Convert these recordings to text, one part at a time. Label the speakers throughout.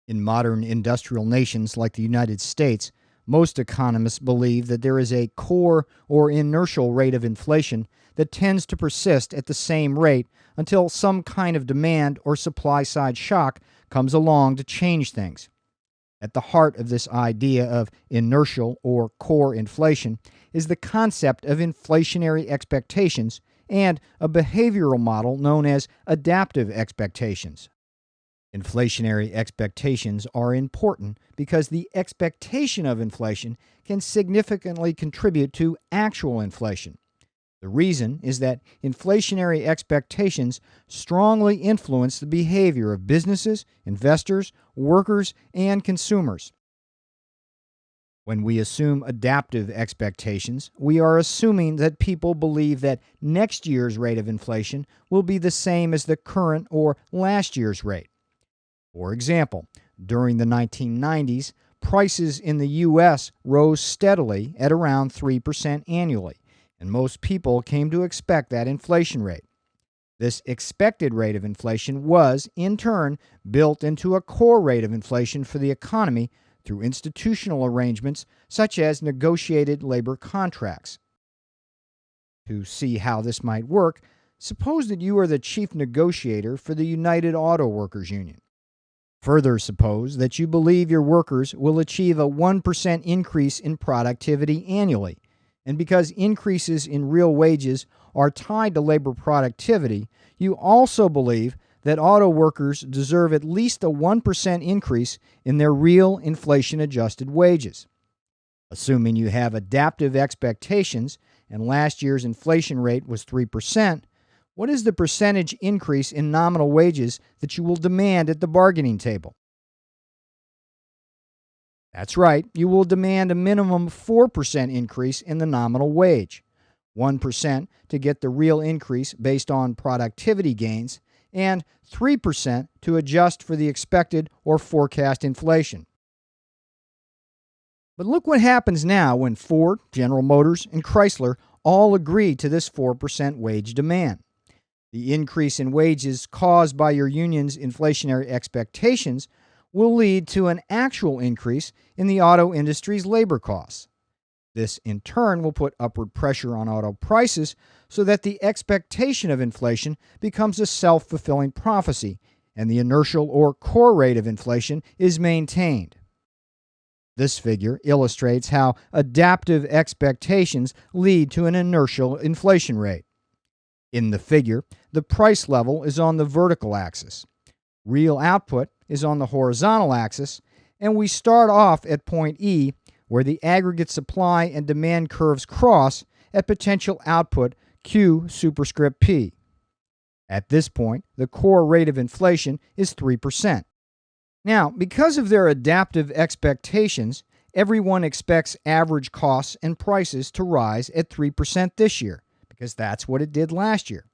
Speaker 1: In modern industrial nations like the United States, most economists believe that there is a core or inertial rate of inflation that tends to persist at the same rate until some kind of demand or supply side shock comes along to change things. At the heart of this idea of inertial or core inflation is the concept of inflationary expectations and a behavioral model known as adaptive expectations. Inflationary expectations are important because the expectation of inflation can significantly contribute to actual inflation. The reason is that inflationary expectations strongly influence the behavior of businesses, investors, workers, and consumers. When we assume adaptive expectations, we are assuming that people believe that next year's rate of inflation will be the same as the current or last year's rate. For example, during the 1990s, prices in the U.S. rose steadily at around 3% annually, and most people came to expect that inflation rate. This expected rate of inflation was, in turn, built into a core rate of inflation for the economy through institutional arrangements such as negotiated labor contracts. To see how this might work, suppose that you are the chief negotiator for the United Auto Workers Union. Further, suppose that you believe your workers will achieve a 1% increase in productivity annually, and because increases in real wages are tied to labor productivity, you also believe that auto workers deserve at least a 1% increase in their real inflation-adjusted wages. Assuming you have adaptive expectations and last year's inflation rate was 3%, what is the percentage increase in nominal wages that you will demand at the bargaining table? That's right, you will demand a minimum 4% increase in the nominal wage, 1% to get the real increase based on productivity gains, and 3% to adjust for the expected or forecast inflation. But look what happens now when Ford, General Motors, and Chrysler all agree to this 4% wage demand. The increase in wages caused by your union's inflationary expectations will lead to an actual increase in the auto industry's labor costs. This, in turn, will put upward pressure on auto prices so that the expectation of inflation becomes a self-fulfilling prophecy, and the inertial or core rate of inflation is maintained. This figure illustrates how adaptive expectations lead to an inertial inflation rate. In the figure, the price level is on the vertical axis. Real output is on the horizontal axis, and we start off at point E, where the aggregate supply and demand curves cross at potential output Q superscript P. At this point, the core rate of inflation is 3%. Now, because of their adaptive expectations, everyone expects average costs and prices to rise at 3% this year, because that's what it did last year.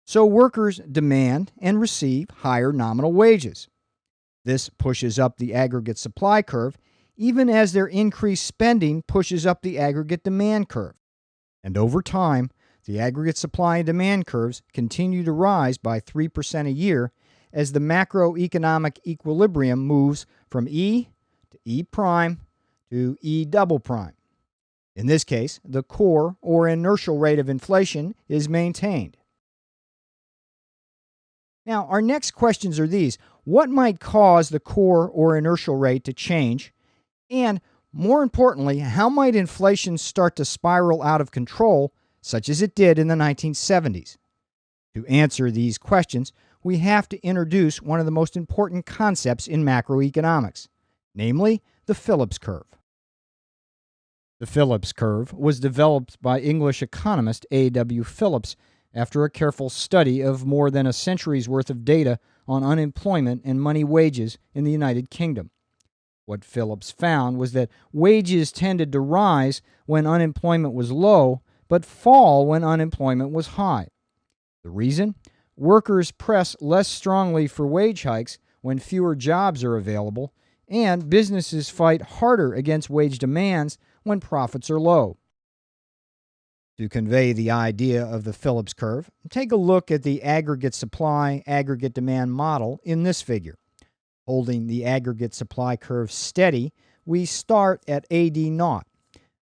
Speaker 1: So workers demand and receive higher nominal wages. This pushes up the aggregate supply curve, even as their increased spending pushes up the aggregate demand curve. And over time, the aggregate supply and demand curves continue to rise by 3% a year as the macroeconomic equilibrium moves from E to E prime to E double prime. In this case, the core or inertial rate of inflation is maintained. Now, our next questions are these. What might cause the core or inertial rate to change? And more importantly, how might inflation start to spiral out of control, such as it did in the 1970s? To answer these questions, we have to introduce one of the most important concepts in macroeconomics, namely the Phillips curve. The Phillips curve was developed by English economist A.W. Phillips after a careful study of more than a century's worth of data on unemployment and money wages in the United Kingdom. What Phillips found was that wages tended to rise when unemployment was low, but fall when unemployment was high. The reason? Workers press less strongly for wage hikes when fewer jobs are available, and businesses fight harder against wage demands when profits are low. To convey the idea of the Phillips curve, take a look at the aggregate supply, aggregate demand model in this figure. Holding the aggregate supply curve steady, we start at AD naught,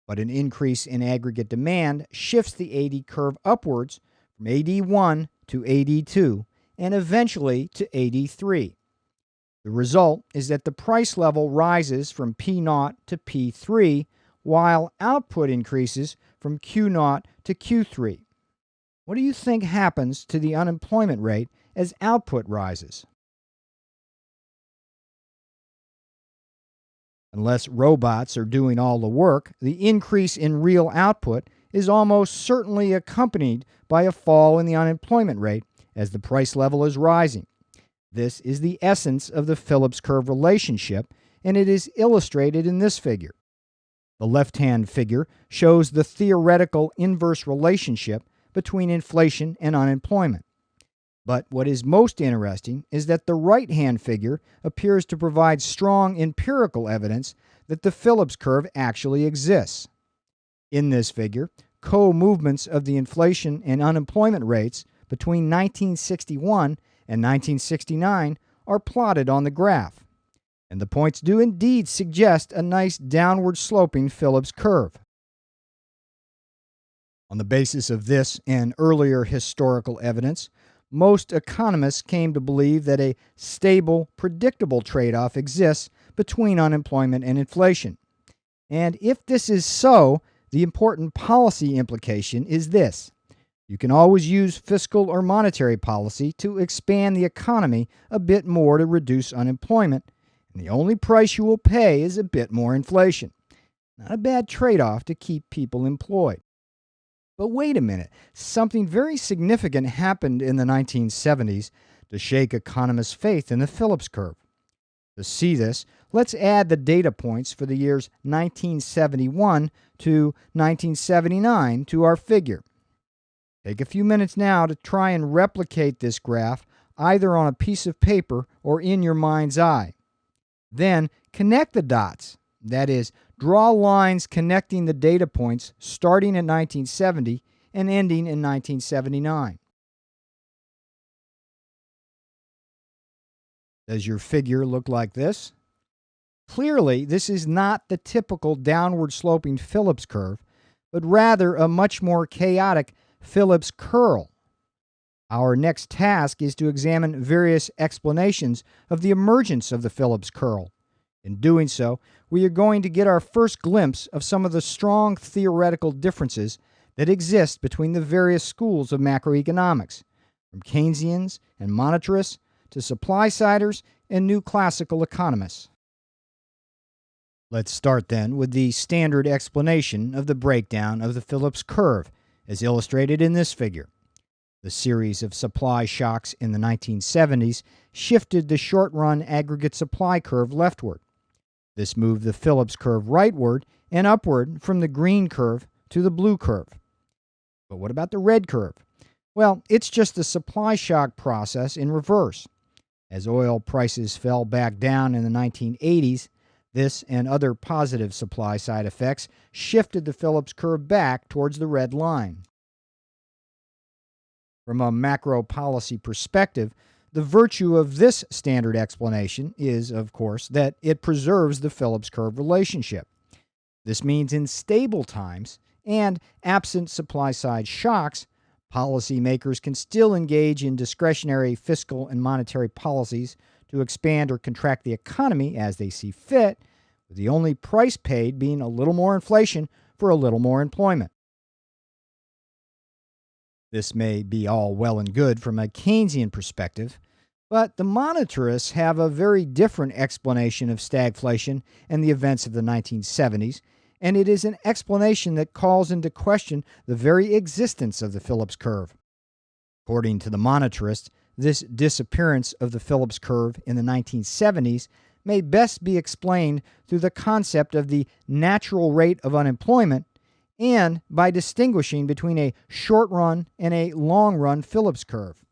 Speaker 1: but an increase in aggregate demand shifts the AD curve upwards from AD1 to AD2 and eventually to AD3. The result is that the price level rises from P0 to P3, while output increases from Q0 to Q3. What do you think happens to the unemployment rate as output rises? Unless robots are doing all the work, the increase in real output is almost certainly accompanied by a fall in the unemployment rate as the price level is rising. This is the essence of the Phillips curve relationship, and it is illustrated in this figure. The left-hand figure shows the theoretical inverse relationship between inflation and unemployment. But what is most interesting is that the right-hand figure appears to provide strong empirical evidence that the Phillips curve actually exists. In this figure, co-movements of the inflation and unemployment rates between 1961 and 1969 are plotted on the graph, and the points do indeed suggest a nice downward sloping Phillips curve. On the basis of this and earlier historical evidence, most economists came to believe that a stable, predictable trade-off exists between unemployment and inflation. And if this is so, the important policy implication is this: you can always use fiscal or monetary policy to expand the economy a bit more to reduce unemployment, and the only price you will pay is a bit more inflation. Not a bad trade-off to keep people employed. But wait a minute, something very significant happened in the 1970s to shake economists' faith in the Phillips curve. To see this, let's add the data points for the years 1971 to 1979 to our figure. Take a few minutes now to try and replicate this graph either on a piece of paper or in your mind's eye. Then connect the dots. That is, draw lines connecting the data points starting in 1970 and ending in 1979. Does your figure look like this? Clearly, this is not the typical downward sloping Phillips curve, but rather a much more chaotic Phillips curl. Our next task is to examine various explanations of the emergence of the Phillips curl. In doing so, we are going to get our first glimpse of some of the strong theoretical differences that exist between the various schools of macroeconomics, from Keynesians and monetarists to supply-siders and new classical economists. Let's start then with the standard explanation of the breakdown of the Phillips curve, as illustrated in this figure. The series of supply shocks in the 1970s shifted the short-run aggregate supply curve leftward. This moved the Phillips curve rightward and upward from the green curve to the blue curve. But what about the red curve? Well, it's just the supply shock process in reverse. As oil prices fell back down in the 1980s, this and other positive supply side effects shifted the Phillips curve back towards the red line. From a macro policy perspective, the virtue of this standard explanation is, of course, that it preserves the Phillips curve relationship. This means in stable times and absent supply-side shocks, policymakers can still engage in discretionary fiscal and monetary policies to expand or contract the economy as they see fit, with the only price paid being a little more inflation for a little more employment. This may be all well and good from a Keynesian perspective, but the monetarists have a very different explanation of stagflation and the events of the 1970s, and it is an explanation that calls into question the very existence of the Phillips curve. According to the monetarists, this disappearance of the Phillips curve in the 1970s may best be explained through the concept of the natural rate of unemployment and by distinguishing between a short-run and a long-run Phillips curve.